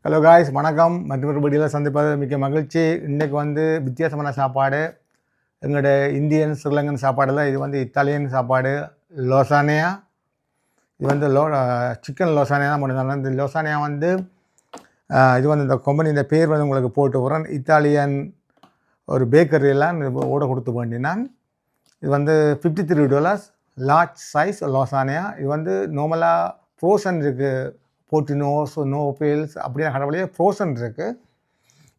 Hello guys, வணக்கம். மற்றொரு வீடியோவில் சந்திப்பது மிக்க மகிழ்ச்சி. இன்றைக்கி வித்தியாசமான சாப்பாடு. எங்களோட இந்தியன் ஸ்ரீலங்கன் சாப்பாடில் இது இத்தாலியன் சாப்பாடு லோசானியா. இது சிக்கன் லோசானியா தான் பண்ணுறாங்க. இந்த லோசானியா இது இந்த கம்பெனி இந்த பேர் உங்களுக்கு போட்டு போகிறேன். இத்தாலியன் ஒரு பேக்கரியெல்லாம் ஓட கொடுத்து வேண்டினான். இது $53 லார்ஜ் சைஸ் லோசானியா. இது நார்மலாக ஃப்ரோசன் இருக்குது. போட்டினோஸ் நோபேல்ஸ் அப்படியே கடவுளையே ஃப்ரோசன் இருக்குது.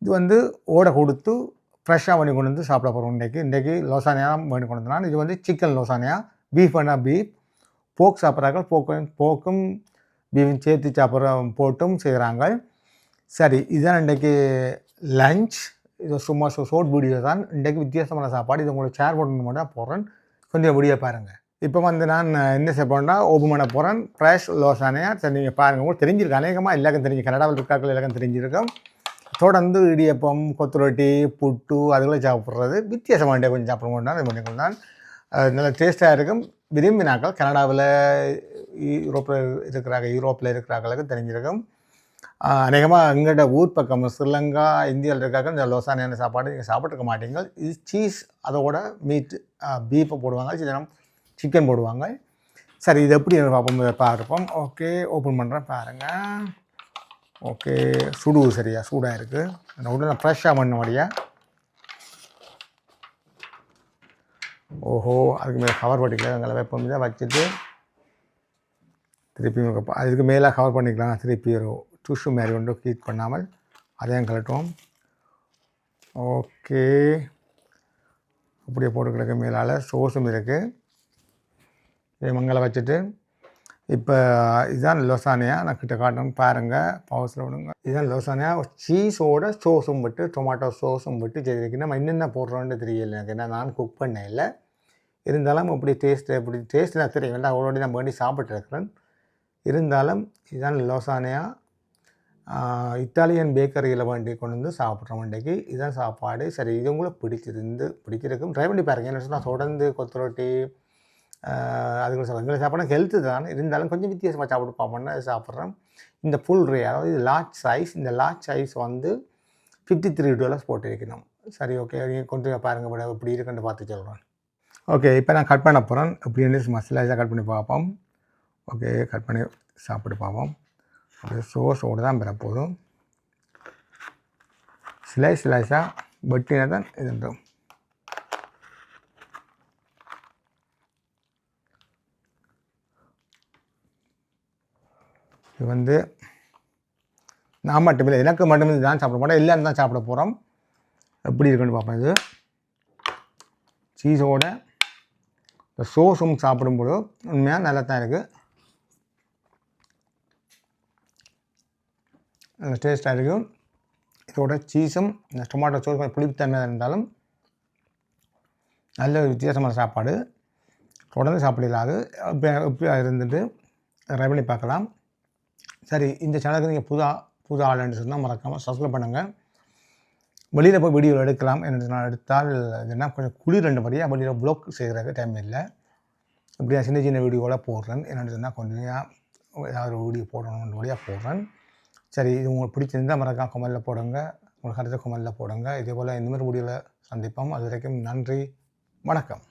இது ஓட கொடுத்து ஃப்ரெஷ்ஷாக பண்ணி கொண்டு வந்து சாப்பிட போகிறோம். இன்றைக்கி லோசானியா தான் பண்ணி கொண்டு வந்தான். இது சிக்கன் லோசானியா. பீஃப் வேணால் பீஃப், போக் சாப்பிட்றாங்க. போக்கும் பீஃபும் சேர்த்து போட்டும் செய்கிறாங்க. சரி, இதுதான் இன்றைக்கி லஞ்ச். இது சும்மா ஷோர்ட் வீடியோ தான். இன்றைக்கி வித்தியாசமான சாப்பாடு. இது உங்களுக்கு ஷேர் பண்ணணும் மட்டும் போடுறேன். கொஞ்சம் வீடியோ பாருங்கள். இப்போ நான் என்ன செய்ய போகிறேன்னா ஓப்பன் பண்ண போகிறேன் ஃப்ரெஷ் லோசானியா. சரி, நீங்கள் பாருங்கள். உங்களுக்கு தெரிஞ்சிருக்கு, அநேகமாக எல்லாருக்கும் தெரிஞ்சு, கனடாவில் இருக்காக்கள் எல்லாருக்கும் தெரிஞ்சிருக்கும். தொடர்ந்து இடியப்பம், கொத்துரொட்டி, புட்டு அதுகளை சாப்பிட்றது வித்தியாசமாக கொஞ்சம் சாப்பிட இது பண்ணிக்கொண்டான். நல்ல டேஸ்ட்டாக இருக்கும். விரும்பினாக்கள் கனடாவில் யூரோப்பில் இருக்கிறார்களுக்கு தெரிஞ்சிருக்கும். அநேகமாக எங்களோட ஊர் பக்கம் ஸ்ரீலங்கா இந்தியாவில் இருக்காங்க இந்த லோசானியான சாப்பாடு நீங்கள் சாப்பிட்ருக்க மாட்டீங்க. இது சீஸ், அதோட மீட், பீஃபை போடுவாங்க, சிக்கன் போடுவாங்க. சரி, இது எப்படி பார்ப்போம். ஓகே, ஓப்பன் பண்ணுறேன் பாருங்கள். ஓகே, சரியா சூடாக இருக்குது. அந்த உடனே ஃப்ரெஷ்ஷாக பண்ண முடியாது. ஓஹோ, அதுக்கு மேலே கவர் பண்ணிக்கலாம். அங்கே வைப்போம். இதை வச்சுட்டு திருப்பி அதுக்கு மேலே கவர் பண்ணிக்கலாம். திருப்பி ஒரு டிஷ்யூ மாரி ஹீட் பண்ணாமல் அதையும் கலட்டுவோம். ஓகே, அப்படியே போட்டு கிடக்க மேலால் சோஸும் இருக்குது. இதை மங்களை வச்சுட்டு இப்போ இதுதான் லோசானியா. நான் கிட்ட காட்டணும் பாருங்கள். பவர்ஸில் விடுங்க. இதுதான் லோசானியா. சீஸோட சோஸும் விட்டு, டொமாட்டோ சோஸும் விட்டு செய்திருக்கு. நம்ம என்னென்ன போடுறோன்னு தெரியல எனக்கு. ஏன்னா நான் குக் பண்ண இல்லை. இருந்தாலும் எப்படி டேஸ்ட் நான் தெரியும். வேண்டாம், அவ்வளோடி நான் வேண்டி சாப்பிட்ருக்கிறேன். இருந்தாலும் இதுதான் லோசானியா. இத்தாலியன் பேக்கரியில் வேண்டி கொண்டு வந்து சாப்பிட்றோம். இன்றைக்கு இதுதான் சாப்பாடு. சரி, இது உங்களுக்கு பிடிச்சிருக்கும். ட்ரை பண்ணி பாருங்கள். என்ன சொன்னால் தொடர்ந்து கொத்துரொட்டி அதுக்கு எங்களை சாப்பிட்ற ஹெல்த்து தான். இருந்தாலும் கொஞ்சம் வித்தியாசமாக சாப்பிட்டு பார்ப்போம்னா சாப்பிட்றேன். இந்த ஃபுல் ரே, அதாவது இது லார்ஜ் சைஸ். இந்த லார்ஜ் சைஸ் $53 போட்டிருக்கணும். சரி, ஓகே, நீங்கள் கொண்டு பாருங்கள் இப்படி இருக்குன்னு பார்த்து சொல்கிறேன். ஓகே, இப்போ நான் கட் பண்ண போகிறேன். இப்படின்னு மசாலாஸாக கட் பண்ணி பார்ப்போம். ஓகே, கட் பண்ணி சாப்பிட்டு பார்ப்போம். அப்படியே சோஸோடு தான் பெறப்போதும். ஸ்லைஸாக வெட்டினா தான் இது. இது நான் மட்டும் இல்லை, எனக்கு மட்டும் தான் சாப்பிட போகிறேன். எல்லோரும் தான் சாப்பிட போகிறோம். எப்படி இருக்குன்னு பார்ப்பேன். இது சீஸோட இந்த சோஸும் சாப்பிடும்போது உண்மையாக நல்லா தான் இருக்குது. நல்ல டேஸ்ட்டாக இருக்கும். இதோட சீஸும் இந்த டொமாட்டோ சோஸ் கொஞ்சம் புளிப்புத்தன்மை இருந்தாலும் நல்ல வித்தியாசமான சாப்பாடு. தொடர்ந்து சாப்பிடலாது. எப்படி இருந்துட்டு ட்ரை பண்ணி பார்க்கலாம். சரி, இந்த சேனலுக்கு நீங்கள் புது ஆளுன்னு சொன்னால் மறக்காமல் சப்ஸ்கிரைப் பண்ணுங்கள். வெளியில் போய் வீடியோ எடுக்கலாம். என்ன நான் எடுத்தால் இதுனா கொஞ்சம் குளிர் 2 படியாக வெளியில் ப்ளாக் செய்கிறதுக்கு டைம் இல்லை. இப்படி நான் சின்ன வீடியோவில் போடுறேன். என்னென்னு சொன்னால் கொஞ்சம் ஏதாவது ஒரு வீடியோ போடணுன்ற வழியாக போடுறேன். சரி, இது உங்களுக்கு பிடிச்சிருந்தால் மறக்காம கமெண்டில் போடுங்க. உங்களுக்கு கருத்து கமெண்டில் போடுங்க. இதே போல் இந்த மாதிரி வீடியோவில் சந்திப்போம். அது வரைக்கும் நன்றி, வணக்கம்.